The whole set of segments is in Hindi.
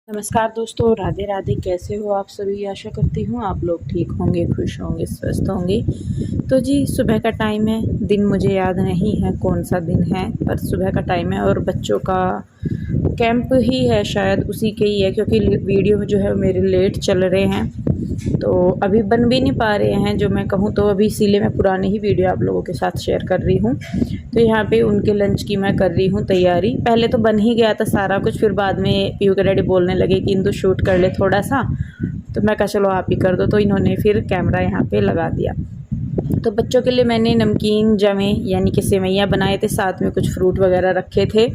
नमस्कार दोस्तों, राधे राधे। कैसे हो आप सभी? आशा करती हूँ आप लोग ठीक होंगे, खुश होंगे, स्वस्थ होंगे। तो जी सुबह का टाइम है। दिन मुझे याद नहीं है कौन सा दिन है, पर सुबह का टाइम है और बच्चों का कैंप ही है, शायद उसी के ही है, क्योंकि वीडियो जो है मेरे लेट चल रहे हैं तो अभी बन भी नहीं पा रहे हैं जो मैं कहूँ तो। अभी इसीलिए मैं पुरानी ही वीडियो आप लोगों के साथ शेयर कर रही हूँ। तो यहाँ पे उनके लंच की मैं कर रही हूँ तैयारी। पहले तो बन ही गया था सारा कुछ, फिर बाद में पीयू के डैडी बोलने लगे कि इंदु शूट कर ले थोड़ा सा, तो मैं कहा चलो आप ही कर दो, तो इन्होंने फिर कैमरा यहाँ पे लगा दिया। तो बच्चों के लिए मैंने नमकीन जमे यानी कि सेवैयाँ बनाए थे, साथ में कुछ फ्रूट वगैरह रखे थे।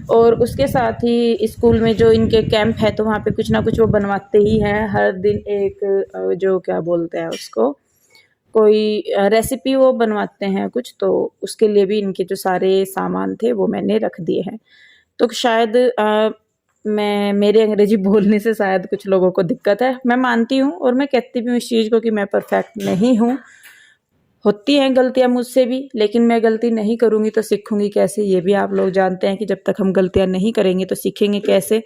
और उसके साथ ही स्कूल में जो इनके कैंप है तो वहाँ पे कुछ ना कुछ वो बनवाते ही हैं हर दिन। एक जो क्या बोलते हैं उसको, कोई रेसिपी वो बनवाते हैं कुछ, तो उसके लिए भी इनके जो सारे सामान थे वो मैंने रख दिए हैं। तो शायद मैं मेरे अंग्रेजी बोलने से शायद कुछ लोगों को दिक्कत है, मैं मानती हूँ और मैं कहती भी हूँ इस चीज़ को कि मैं परफेक्ट नहीं हूँ। होती हैं गलतियाँ मुझसे भी, लेकिन मैं गलती नहीं करूँगी तो सीखूँगी कैसे, ये भी आप लोग जानते हैं कि जब तक हम गलतियाँ नहीं करेंगे तो सीखेंगे कैसे।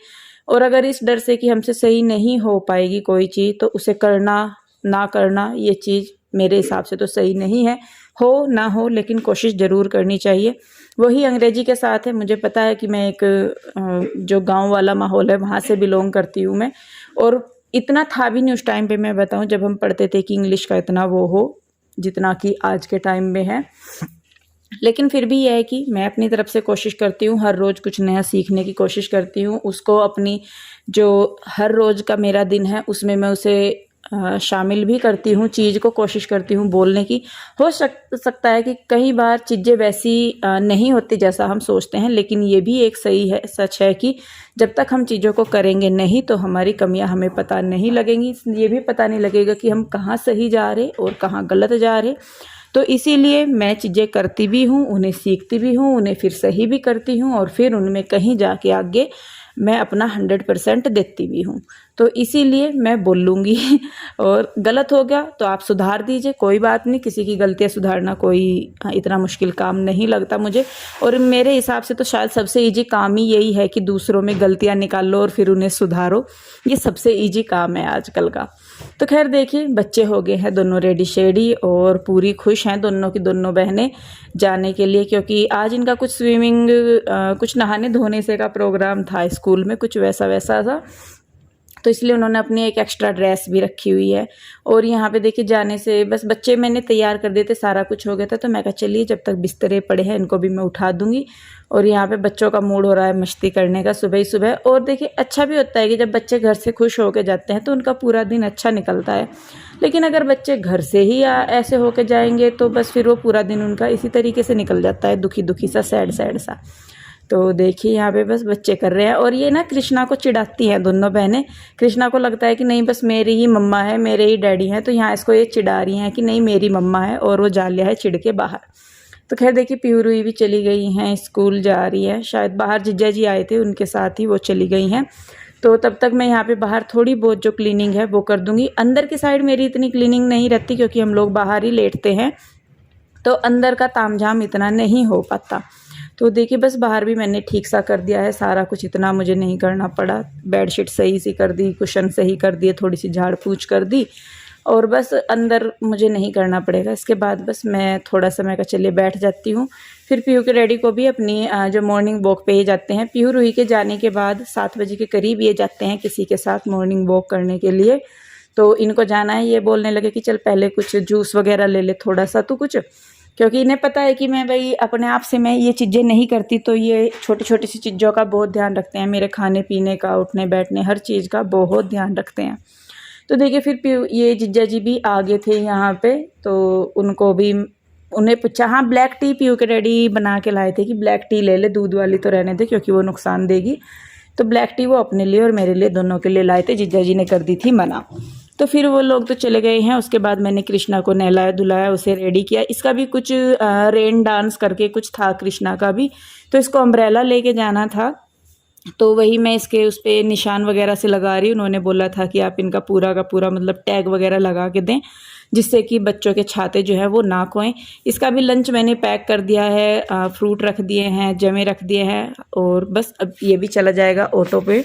और अगर इस डर से कि हमसे सही नहीं हो पाएगी कोई चीज़ तो उसे करना ना करना, ये चीज़ मेरे हिसाब से तो सही नहीं है। हो ना हो लेकिन कोशिश ज़रूर करनी चाहिए। वही अंग्रेजी के साथ है। मुझे पता है कि मैं एक जो गाँव वाला माहौल है वहाँ से बिलोंग करती हूँ मैं, और इतना था भी नहीं उस टाइम पे, मैं बताऊँ जब हम पढ़ते थे कि इंग्लिश का इतना वो हो जितना कि आज के टाइम में है। लेकिन फिर भी यह है कि मैं अपनी तरफ से कोशिश करती हूँ, हर रोज़ कुछ नया सीखने की कोशिश करती हूँ। उसको अपनी जो हर रोज़ का मेरा दिन है उसमें मैं उसे शामिल भी करती हूँ, चीज़ को कोशिश करती हूँ बोलने की। हो सकता है कि कई बार चीज़ें वैसी नहीं होती जैसा हम सोचते हैं, लेकिन ये भी एक सही है, सच है कि जब तक हम चीज़ों को करेंगे नहीं तो हमारी कमियां हमें पता नहीं लगेंगी। ये भी पता नहीं लगेगा कि हम कहाँ सही जा रहे और कहाँ गलत जा रहे। तो इसीलिए मैं चीज़ें करती भी हूँ, उन्हें सीखती भी हूँ, उन्हें फिर सही भी करती हूँ और फिर उनमें कहीं जाके आगे मैं अपना 100% देती भी हूँ। तो इसीलिए मैं बोलूँगी और गलत हो गया तो आप सुधार दीजिए, कोई बात नहीं। किसी की गलतियाँ सुधारना कोई इतना मुश्किल काम नहीं लगता मुझे। और मेरे हिसाब से तो शायद सबसे ईजी काम ही यही है कि दूसरों में गलतियाँ निकाल लो और फिर उन्हें सुधारो। ये सबसे ईजी काम है आजकल का। तो खैर देखिए, बच्चे हो गए हैं दोनों रेडी शेडी और पूरी खुश हैं दोनों की दोनों बहनें जाने के लिए, क्योंकि आज इनका कुछ स्विमिंग कुछ नहाने धोने से का प्रोग्राम था स्कूल में, कुछ वैसा वैसा था। तो इसलिए उन्होंने अपनी एक एक्स्ट्रा ड्रेस भी रखी हुई है। और यहाँ पे देखिए जाने से बस बच्चे मैंने तैयार कर दिए थे, सारा कुछ हो गया था। तो मैं कहा चलिए जब तक बिस्तरे पड़े हैं इनको भी मैं उठा दूंगी। और यहाँ पे बच्चों का मूड हो रहा है मस्ती करने का सुबह ही सुबह। और देखिए अच्छा भी होता है कि जब बच्चे घर से खुश होकर जाते हैं तो उनका पूरा दिन अच्छा निकलता है। लेकिन अगर बच्चे घर से ही ऐसे होकर जाएंगे तो बस फिर वो पूरा दिन उनका इसी तरीके से निकल जाता है, दुखी दुखी सा, सैड सैड सा। तो देखिए यहाँ पे बस बच्चे कर रहे हैं और ये ना कृष्णा को चिढ़ाती हैं दोनों बहनें। कृष्णा को लगता है कि नहीं बस मेरी ही मम्मा है, मेरे ही डैडी हैं, तो यहाँ इसको ये चिढ़ा रही हैं कि नहीं मेरी मम्मा है, और वो जा लिया है चिढ़ के बाहर। तो खैर देखिए पीहू रूही भी चली गई हैं, स्कूल जा रही है, शायद बाहर जीजा जी आए थे उनके साथ ही वो चली गई हैं। तो तब तक मैं यहाँ पे बाहर थोड़ी बहुत जो क्लीनिंग है वो कर दूंगी। अंदर की साइड मेरी इतनी क्लीनिंग नहीं रहती क्योंकि हम लोग बाहर ही लेटते हैं, तो अंदर का तामझाम इतना नहीं हो पाता। तो देखिए बस बाहर भी मैंने ठीक सा कर दिया है सारा कुछ, इतना मुझे नहीं करना पड़ा। बेडशीट सही सी कर दी, कुशन सही कर दिए, थोड़ी सी झाड़ पूछ कर दी, और बस अंदर मुझे नहीं करना पड़ेगा। इसके बाद बस मैं थोड़ा समय का चलिए बैठ जाती हूँ। फिर पीहू के डैडी को भी अपनी जो मॉर्निंग वॉक पे ही जाते हैं। पीहू रूही के जाने के बाद 7 बजे के करीब ये जाते हैं किसी के साथ मॉर्निंग वॉक करने के लिए। तो इनको जाना है, ये बोलने लगे कि चल पहले कुछ जूस वगैरह ले ले थोड़ा सा तो कुछ, क्योंकि इन्हें पता है कि मैं भाई अपने आप से मैं ये चीज़ें नहीं करती, तो ये छोटी छोटी सी चीज़ों का बहुत ध्यान रखते हैं, मेरे खाने पीने का, उठने बैठने, हर चीज़ का बहुत ध्यान रखते हैं। तो देखिए फिर ये जीजा जी भी आगे थे यहाँ पे, तो उनको भी उन्हें पूछा, हाँ ब्लैक टी पीयू के डैडी बना के लाए थे कि ब्लैक टी ले ले, दूध वाली तो रहने दे क्योंकि वो नुकसान देगी। तो ब्लैक टी वो अपने लिए और मेरे लिए दोनों के लिए लाए थे, जीजा जी ने कर दी थी मना। तो फिर वो लोग तो चले गए हैं। उसके बाद मैंने कृष्णा को नहलाया धुलाया, उसे रेडी किया। इसका भी कुछ रेन डांस करके कुछ था कृष्णा का भी, तो इसको अम्ब्रेला लेके जाना था, तो वही मैं इसके उस पर निशान वगैरह से लगा रही हूँ। उन्होंने बोला था कि आप इनका पूरा का पूरा मतलब टैग वगैरह लगा के दें, जिससे कि बच्चों के छाते जो है वो ना खोएं। इसका भी लंच मैंने पैक कर दिया है, फ्रूट रख दिए हैं, जमे रख दिए हैं, और बस अब ये भी चला जाएगा ऑटो पे।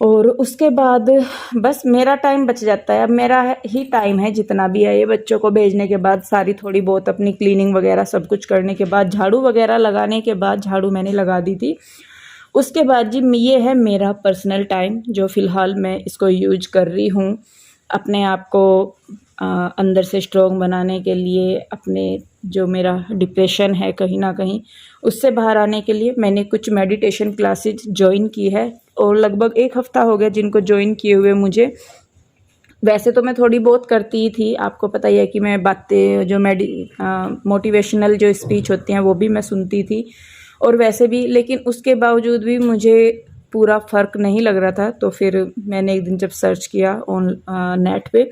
और उसके बाद बस मेरा टाइम बच जाता है। अब मेरा ही टाइम है जितना भी है, ये बच्चों को भेजने के बाद सारी थोड़ी बहुत अपनी क्लीनिंग वगैरह सब कुछ करने के बाद, झाड़ू वगैरह लगाने के बाद, झाड़ू मैंने लगा दी थी, उसके बाद जी ये है मेरा पर्सनल टाइम जो फ़िलहाल मैं इसको यूज कर रही हूँ अपने आप को अंदर से स्ट्रॉन्ग बनाने के लिए। अपने जो मेरा डिप्रेशन है कहीं ना कहीं उससे बाहर आने के लिए मैंने कुछ मेडिटेशन क्लासेस ज्वाइन की है, और लगभग 1 हफ़्ता हो गया जिनको ज्वाइन किए हुए मुझे। वैसे तो मैं थोड़ी बहुत करती ही थी, आपको पता ही है कि मैं बातें जो मोटिवेशनल जो स्पीच होती हैं वो भी मैं सुनती थी, और वैसे भी, लेकिन उसके बावजूद भी मुझे पूरा फ़र्क नहीं लग रहा था। तो फिर मैंने एक दिन जब सर्च किया नेट पे,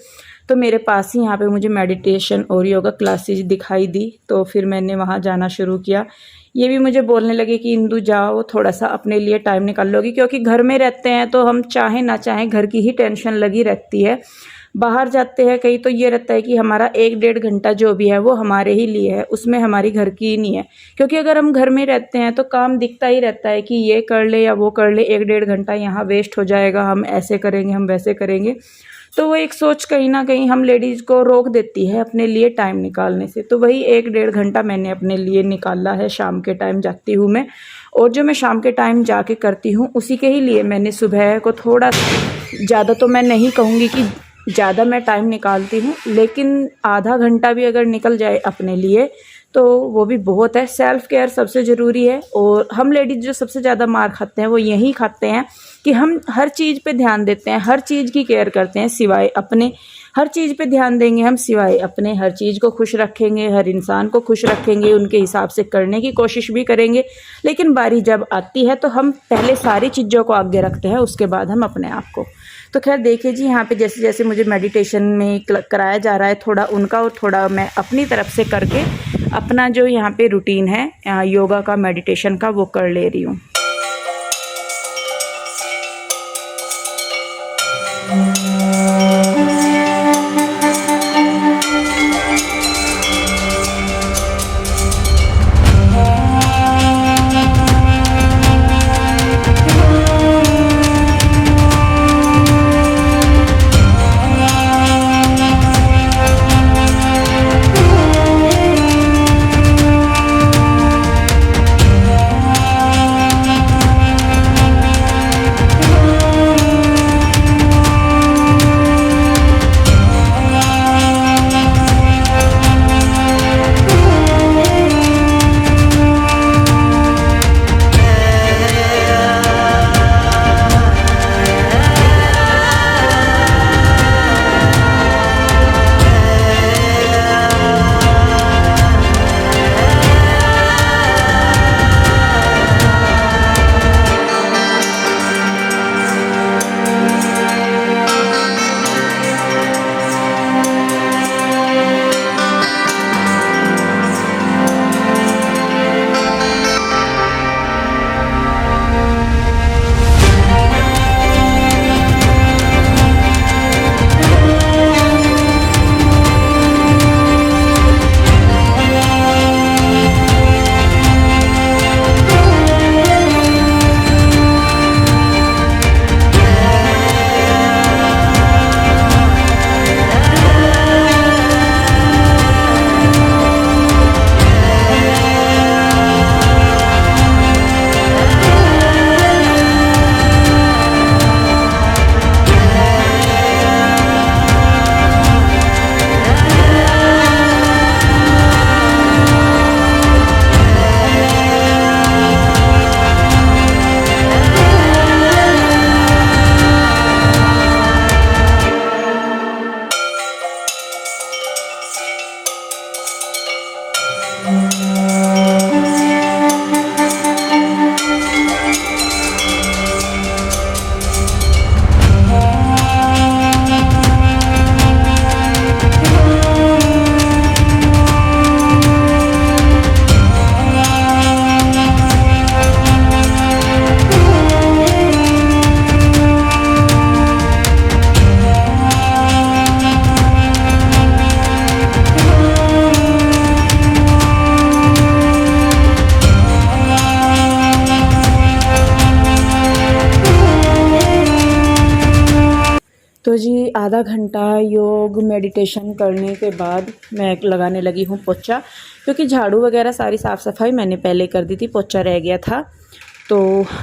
तो मेरे पास ही यहाँ पे मुझे मेडिटेशन और योगा क्लासेस दिखाई दी, तो फिर मैंने वहाँ जाना शुरू किया। ये भी मुझे बोलने लगे कि इंदु जाओ, थोड़ा सा अपने लिए टाइम निकाल लोगी, क्योंकि घर में रहते हैं तो हम चाहे ना चाहें घर की ही टेंशन लगी रहती है। बाहर जाते हैं कहीं तो ये रहता है कि हमारा 1-1.5 घंटा जो भी है वो हमारे ही लिए है, उसमें हमारी घर की ही नहीं है। क्योंकि अगर हम घर में रहते हैं तो काम दिखता ही रहता है कि ये कर ले या वो कर ले, 1-1.5 घंटा यहाँ वेस्ट हो जाएगा, हम ऐसे करेंगे, हम वैसे करेंगे। तो वो एक सोच कहीं ना कहीं हम लेडीज़ को रोक देती है अपने लिए टाइम निकालने से। तो वही 1-1.5 घंटा मैंने अपने लिए निकाला है। शाम के टाइम जाती हूँ मैं, और जो मैं शाम के टाइम जाके करती हूँ उसी के ही लिए मैंने सुबह को थोड़ा ज़्यादा, तो मैं नहीं कहूँगी कि ज़्यादा मैं टाइम निकालती हूँ, लेकिन आधा घंटा भी अगर निकल जाए अपने लिए तो वो भी बहुत है। सेल्फ़ केयर सबसे ज़रूरी है, और हम लेडीज़ जो सबसे ज़्यादा मार खाते हैं वो यही खाते हैं कि हम हर चीज़ पे ध्यान देते हैं, हर चीज़ की केयर करते हैं सिवाय अपने। हर चीज़ पे ध्यान देंगे हम सिवाय अपने, हर चीज़ को खुश रखेंगे, हर इंसान को खुश रखेंगे, उनके हिसाब से करने की कोशिश भी करेंगे, लेकिन बारी जब आती है तो हम पहले सारी चीज़ों को आगे रखते हैं, उसके बाद हम अपने आप को। तो खैर देखिए जी, यहाँ पे जैसे जैसे मुझे मेडिटेशन में कराया जा रहा है, थोड़ा उनका और थोड़ा मैं अपनी तरफ से करके अपना जो यहाँ पे रूटीन है योगा का, मेडिटेशन का, वो कर ले रही हूँ। तो जी आधा घंटा योग मेडिटेशन करने के बाद मैं लगाने लगी हूँ पोछा, क्योंकि झाड़ू वगैरह सारी साफ़ सफाई मैंने पहले कर दी थी, पोछा रह गया था। तो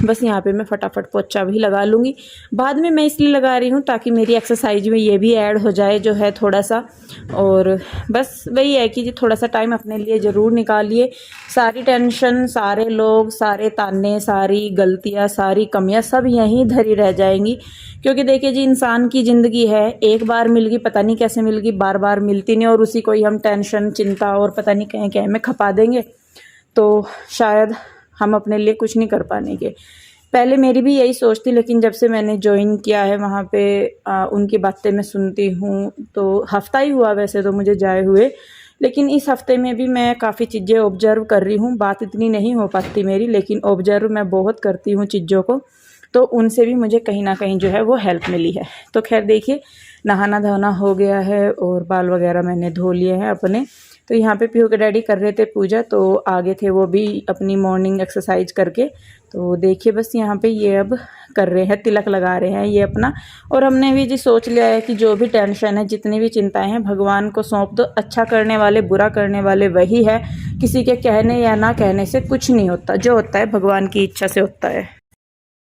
बस यहाँ पे मैं फटाफट पोछा भी लगा लूँगी। बाद में मैं इसलिए लगा रही हूँ ताकि मेरी एक्सरसाइज में ये भी ऐड हो जाए जो है थोड़ा सा। और बस वही है कि जी थोड़ा सा टाइम अपने लिए ज़रूर निकालिए। सारी टेंशन, सारे लोग, सारे ताने, सारी गलतियाँ, सारी कमियाँ सब यहीं धरी रह जाएंगी। क्योंकि देखिए जी इंसान की ज़िंदगी है, एक बार मिल गई, पता नहीं कैसे मिल गई, बार बार मिलती नहीं, और उसी को ही हम टेंशन, चिंता और पता नहीं कहीं कहीं में खपा देंगे, तो शायद हम अपने लिए कुछ नहीं कर पाने के। पहले मेरी भी यही सोच थी, लेकिन जब से मैंने ज्वाइन किया है वहाँ पे उनकी बातें मैं सुनती हूँ, तो हफ़्ता ही हुआ वैसे तो मुझे जाए हुए, लेकिन इस हफ़्ते में भी मैं काफ़ी चीज़ें ऑब्जर्व कर रही हूँ। बात इतनी नहीं हो पाती मेरी, लेकिन ऑब्जर्व मैं बहुत करती हूँ चीज़ों को, तो उनसे भी मुझे कहीं ना कहीं जो है वो हेल्प मिली है। तो खैर देखिए, नहाना धोना हो गया है और बाल वगैरह मैंने धो लिए हैं अपने। तो यहाँ पे पीहू के डैडी कर रहे थे पूजा, तो आगे थे वो भी अपनी मॉर्निंग एक्सरसाइज करके। तो देखिए बस यहाँ पे ये अब कर रहे हैं, तिलक लगा रहे हैं ये अपना। और हमने भी जी सोच लिया है कि जो भी टेंशन है, जितनी भी चिंताएं हैं, भगवान को सौंप दो। अच्छा करने वाले, बुरा करने वाले वही है। किसी के कहने या ना कहने से कुछ नहीं होता, जो होता है भगवान की इच्छा से होता है।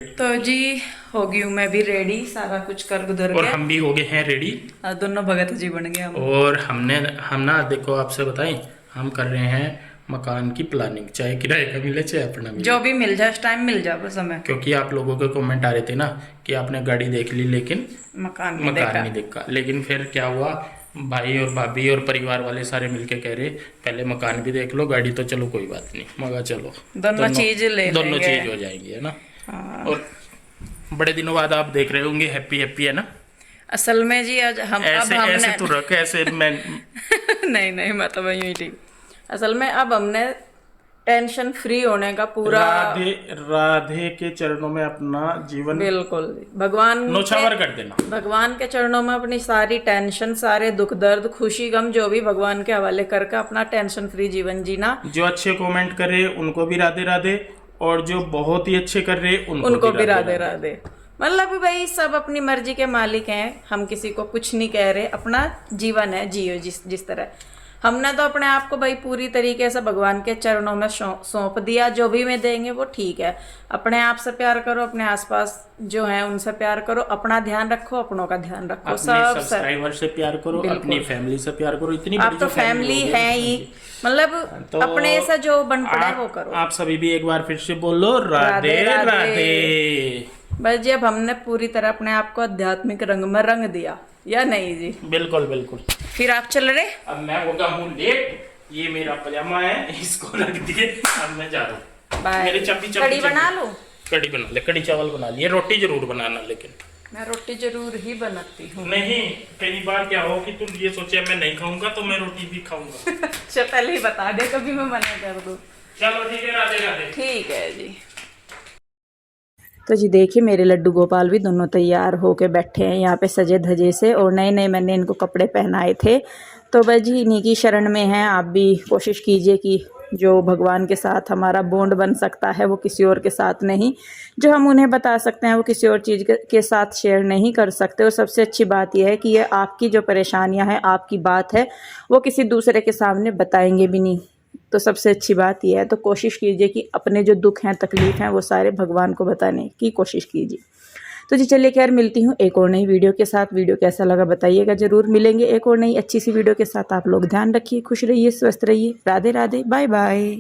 तो जी हो गई हूँ मैं भी रेडी, सारा कुछ कर गुजर और के हम भी हो गए हैं रेडी। दोनों भगत जी बन गए हम। और हम ना देखो आपसे बताएं, हम कर रहे हैं मकान की प्लानिंग, चाहे किराए का मिले चाहे अपना मिले, जो भी मिल जाए उस टाइम मिल जाए बस हमें। क्योंकि आप लोगों के कमेंट आ रहे थे ना कि आपने गाड़ी देख ली लेकिन मकान नहीं देखा। लेकिन फिर क्या हुआ, भाई और भाभी और परिवार वाले सारे मिलके कह रहे पहले मकान भी देख लो, गाड़ी तो चलो कोई बात नहीं, मगर चलो दोनों चीज ले दोनों लेंगे। चीज हो जाएंगी, है ना। और बड़े दिनों बाद आप देख रहे होंगे हैप्पी हैप्पी, है ना। असल में जी आज हम ऐसे अब हमने ऐसे तो रख ऐसे मैं नहीं मैं तो वही ठीक। असल में अब हमने टेंशन फ्री होने का पूरा राधे राधे के चरणों में अपना जीवन बिल्कुल भगवान नौछावर कर देना। भगवान के चरणों में अपनी सारी टेंशन, सारे दुख दर्द, खुशी गम जो भी भगवान के हवाले करके अपना टेंशन फ्री जीवन जीना। जो अच्छे कमेंट करे उनको भी राधे राधे, और जो बहुत ही अच्छे कर रहे उनको भी राधे राधे। मतलब भाई सब अपनी मर्जी के मालिक हैं, हम किसी को कुछ नहीं कह रहे, अपना जीवन है, जियो जिस तरह। हमने तो अपने आप को भाई पूरी तरीके से भगवान के चरणों में सौंप दिया। जो भी मैं देंगे वो ठीक है। अपने आप से प्यार करो, अपने आसपास जो है उनसे प्यार करो, अपना ध्यान रखो, अपनों का ध्यान रखो, अपने सब्सक्राइबर से प्यार करो, अपनी फैमिली से प्यार करो। इतनी आप तो फैमिली है ही, मतलब तो अपने से जो बन पड़े वो करो। आप सभी भी एक बार फिर से बोलो राधे राधे। बस जी अब हमने पूरी तरह अपने आप को आध्यात्मिक रंग में रंग दिया, या नहीं जी? बिल्कुल बिल्कुल। फिर आप चल रहे? अब मैं होगा हूँ लेट, ये मेरा पजामा है, इसको रख दिए, अब मैं जा रहा हूँ। मेरे चप्पी कड़ी बना लो। कड़ी बना ले, कड़ी चावल बना लिए, रोटी जरूर बनाना। लेकिन मैं रोटी जरूर ही बनाती हूँ। नहीं, कई बार क्या हो कि तुम ये सोचे मैं नहीं खाऊंगा तो मैं रोटी भी खाऊंगा। अच्छा पहले ही बता दे, कभी मैं मना कर दूँ। चलो ठीक है, राधे राधे। ठीक है जी। तो जी देखिए मेरे लड्डू गोपाल भी दोनों तैयार होके बैठे हैं यहाँ पे सजे धजे से, और नए नए मैंने इनको कपड़े पहनाए थे। तो बस जी इन्हीं की शरण में हैं। आप भी कोशिश कीजिए कि जो भगवान के साथ हमारा बॉन्ड बन सकता है वो किसी और के साथ नहीं, जो हम उन्हें बता सकते हैं वो किसी और चीज़ के साथ शेयर नहीं कर सकते। और सबसे अच्छी बात यह है कि ये आपकी जो परेशानियां हैं, आपकी बात है, वो किसी दूसरे के सामने बताएंगे भी नहीं। तो सबसे अच्छी बात यह है, तो कोशिश कीजिए कि अपने जो दुख हैं, तकलीफ हैं, वो सारे भगवान को बताने की कोशिश कीजिए। तो जी चलिए खैर मिलती हूँ एक और नई वीडियो के साथ। वीडियो कैसा लगा बताइएगा ज़रूर। मिलेंगे एक और नई अच्छी सी वीडियो के साथ। आप लोग ध्यान रखिए, खुश रहिए, स्वस्थ रहिए। Radhe Radhe, bye bye.